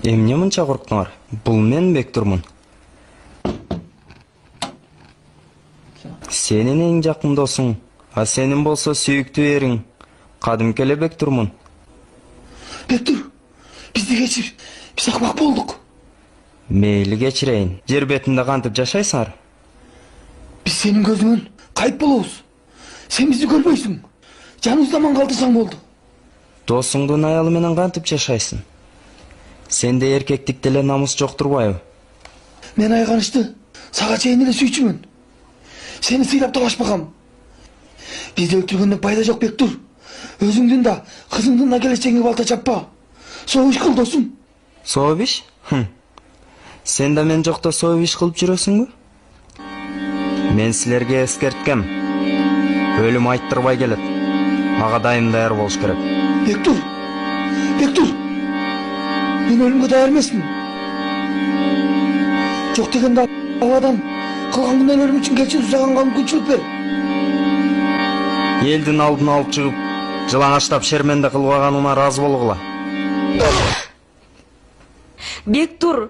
Эмне мынча корктуңар? Бул мен Бектурмун. Сенин эң жакын досуң, а сенин болсо сүйүктүү эриң. Кадимки эле Бектурмун. Бектур, бизди кечир. Биз акмак болдук. Мейли кечирейин. Жер бетинде кантип жашайсыңар? Биз сенин көзүңөн кайып болобуз. Сен бизди көрбөйсүң. Жаныбызда аман калтырсаң болду. Досуңдун аялы менен кантип жашайсың? Сенде эркектик деле намус жок турбайбы? Мен Айганычты сага чейин эле сүйчүмүн. Сени сыйлап талашпагам. Бизди өлтүргөндөн пайда жок, Бектур. Өзүңдүн да, кызыңдын да келечегиңе балта чаппа. Согуш кыл, досум. Согуш? Сен да мен жокто согуш кылып жүрөсүңбү? Мен силерге эскерткем. Өлүм айттырбай келет. Ага дайым даяр болуш керек. Бектур! Бектур! Мен өлүмгө даяр эмесмин. Жок дегенде Алладан кылган күнөөлөрүм үчүн кечирим сураганга мүмкүнчүлүк бер. Элдин алдына алып чыгып, жылаңачтап шерменде кылбаганыңа ыраазы болгула. Бектур!